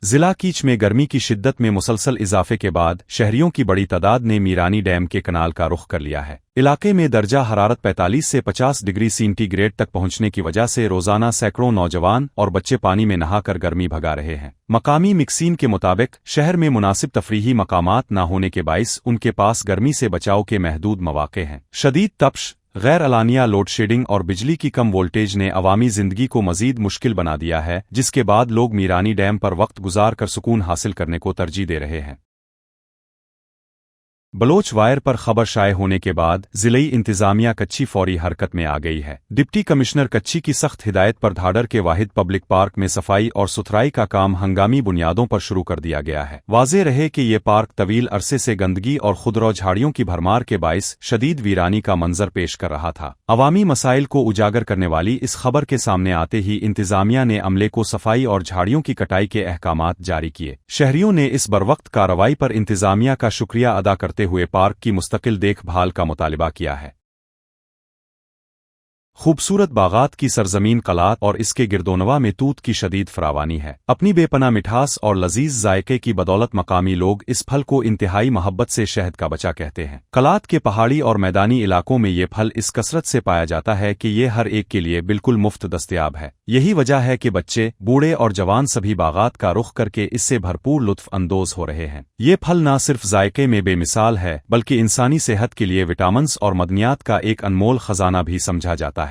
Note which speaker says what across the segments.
Speaker 1: ضلع کیچ میں گرمی کی شدت میں مسلسل اضافے کے بعد شہریوں کی بڑی تعداد نے میرانی ڈیم کے کنال کا رخ کر لیا ہے۔ علاقے میں درجہ حرارت 45 سے 50 ڈگری سینٹی گریڈ تک پہنچنے کی وجہ سے روزانہ سینکڑوں نوجوان اور بچے پانی میں نہا کر گرمی بھگا رہے ہیں۔ مقامی مکسین کے مطابق شہر میں مناسب تفریحی مقامات نہ ہونے کے باعث ان کے پاس گرمی سے بچاؤ کے محدود مواقع ہیں۔ شدید تپش، غیر اعلانیہ لوڈ شیڈنگ اور بجلی کی کم وولٹیج نے عوامی زندگی کو مزید مشکل بنا دیا ہے، جس کے بعد لوگ میرانی ڈیم پر وقت گزار کر سکون حاصل کرنے کو ترجیح دے رہے ہیں۔ بلوچ وائر پر خبر شائع ہونے کے بعد ضلعی انتظامیہ کچھی فوری حرکت میں آ گئی ہے۔ ڈپٹی کمشنر کچھی کی سخت ہدایت پر دھاڑر کے واحد پبلک پارک میں صفائی اور ستھرائی کا کام ہنگامی بنیادوں پر شروع کر دیا گیا ہے۔ واضح رہے کہ یہ پارک طویل عرصے سے گندگی اور خودرو جھاڑیوں کی بھرمار کے باعث شدید ویرانی کا منظر پیش کر رہا تھا۔ عوامی مسائل کو اجاگر کرنے والی اس خبر کے سامنے آتے ہی انتظامیہ نے عملے کو صفائی اور جھاڑیوں کی کٹائی کے احکامات جاری کیے۔ شہریوں نے اس بروقت کارروائی پر انتظامیہ کا شکریہ ادا کرتے ہوئے پارک کی مستقل دیکھ بھال کا مطالبہ کیا ہے۔ خوبصورت باغات کی سرزمین قلات اور اس کے گردونوا میں توت کی شدید فراوانی ہے۔ اپنی بے پناہ مٹھاس اور لذیذ ذائقے کی بدولت مقامی لوگ اس پھل کو انتہائی محبت سے شہد کا بچہ کہتے ہیں۔ قلات کے پہاڑی اور میدانی علاقوں میں یہ پھل اس کثرت سے پایا جاتا ہے کہ یہ ہر ایک کے لیے بالکل مفت دستیاب ہے۔ یہی وجہ ہے کہ بچے، بوڑھے اور جوان سبھی باغات کا رخ کر کے اس سے بھرپور لطف اندوز ہو رہے ہیں۔ یہ پھل نہ صرف ذائقے میں بے مثال ہے بلکہ انسانی صحت کے لیے وٹامنز اور معدنیات کا ایک انمول خزانہ بھی سمجھا جاتا ہے۔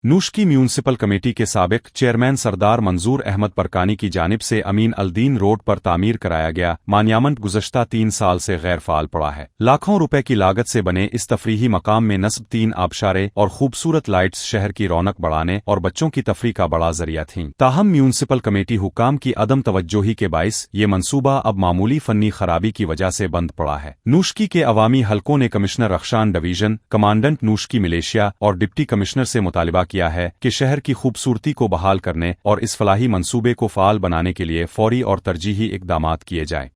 Speaker 1: نوشکی میونسپل کمیٹی کے سابق چیئرمین سردار منظور احمد پرکانی کی جانب سے امین الدین روڈ پر تعمیر کرایا گیا مانیامنٹ گزشتہ 3 سال سے غیر فعال پڑا ہے۔ لاکھوں روپے کی لاگت سے بنے اس تفریحی مقام میں نصب 3 آبشاریں اور خوبصورت لائٹس شہر کی رونق بڑھانے اور بچوں کی تفریح کا بڑا ذریعہ تھیں۔ تاہم میونسپل کمیٹی حکام کی عدم توجہی کے باعث یہ منصوبہ اب معمولی فنی خرابی کی وجہ سے بند پڑا ہے۔ نوشکی کے عوامی حلقوں نے commissioner Rakhshan division, commandant Noshki militia اور ڈپٹی کمشنر سے مطالبہ کیا ہے کہ شہر کی خوبصورتی کو بحال کرنے اور اس فلاحی منصوبے کو فعال بنانے کے لیے فوری اور ترجیحی اقدامات کیے جائیں۔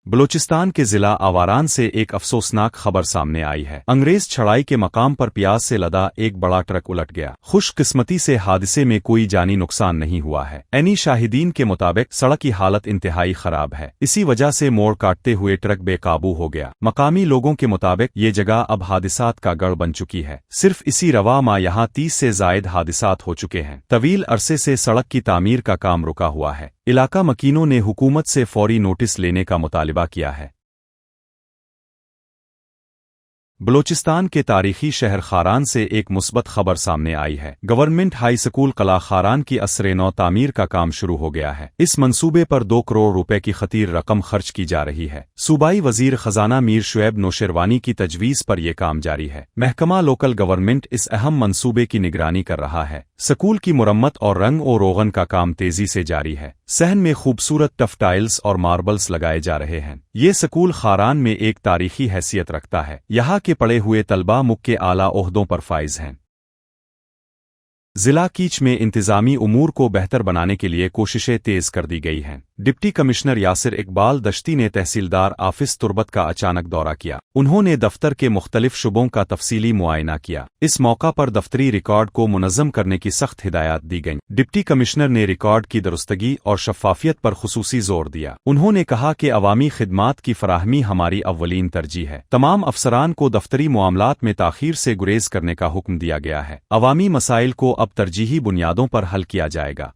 Speaker 1: بلوچستان کے ضلع آواران سے ایک افسوسناک خبر سامنے آئی ہے۔ انگریز چھڑائی کے مقام پر پیاز سے لدا ایک بڑا ٹرک الٹ گیا۔ خوش قسمتی سے حادثے میں کوئی جانی نقصان نہیں ہوا ہے۔ عینی شاہدین کے مطابق سڑک کی حالت انتہائی خراب ہے، اسی وجہ سے موڑ کاٹتے ہوئے ٹرک بے قابو ہو گیا۔ مقامی لوگوں کے مطابق یہ جگہ اب حادثات کا گڑھ بن چکی ہے۔ صرف اسی رواں ماہ یہاں 30 سے زائد حادثات ہو چکے ہیں۔ طویل عرصے سے سڑک کی تعمیر کا کام رکا ہوا ہے۔ علاقہ مکینوں نے حکومت سے فوری نوٹس لینے کا مطالبہ کیا ہے۔ بلوچستان کے تاریخی شہر خاران سے ایک مثبت خبر سامنے آئی ہے۔ گورنمنٹ ہائی سکول قلعہ خاران کی عصر نو تعمیر کا کام شروع ہو گیا ہے۔ اس منصوبے پر 2 کروڑ روپے کی خطیر رقم خرچ کی جا رہی ہے۔ صوبائی وزیر خزانہ میر شعیب نوشیروانی کی تجویز پر یہ کام جاری ہے۔ محکمہ لوکل گورنمنٹ اس اہم منصوبے کی نگرانی کر رہا ہے۔ سکول کی مرمت اور رنگ و روغن کا کام تیزی سے جاری ہے۔ صحن میں خوبصورت ٹف ٹائلز اور ماربلز لگائے جا رہے ہیں۔ یہ سکول خاران میں ایک تاریخی حیثیت رکھتا ہے۔ یہاں کے پڑھے ہوئے طلباء ملک کے اعلیٰ عہدوں پر فائز ہیں۔ ضلع کیچ میں انتظامی امور کو بہتر بنانے کے لیے کوششیں تیز کر دی گئی ہیں۔ ڈپٹی کمشنر یاسر اقبال دشتی نے تحصیلدار آفس تربت کا اچانک دورہ کیا۔ انہوں نے دفتر کے مختلف شعبوں کا تفصیلی معائنہ کیا۔ اس موقع پر دفتری ریکارڈ کو منظم کرنے کی سخت ہدایات دی گئیں۔ ڈپٹی کمشنر نے ریکارڈ کی درستگی اور شفافیت پر خصوصی زور دیا۔ انہوں نے کہا کہ عوامی خدمات کی فراہمی ہماری اولین ترجیح ہے۔ تمام افسران کو دفتری معاملات میں تاخیر سے گریز کرنے کا حکم دیا گیا ہے۔ عوامی مسائل کو اب ترجیحی بنیادوں پر حل کیا جائے گا۔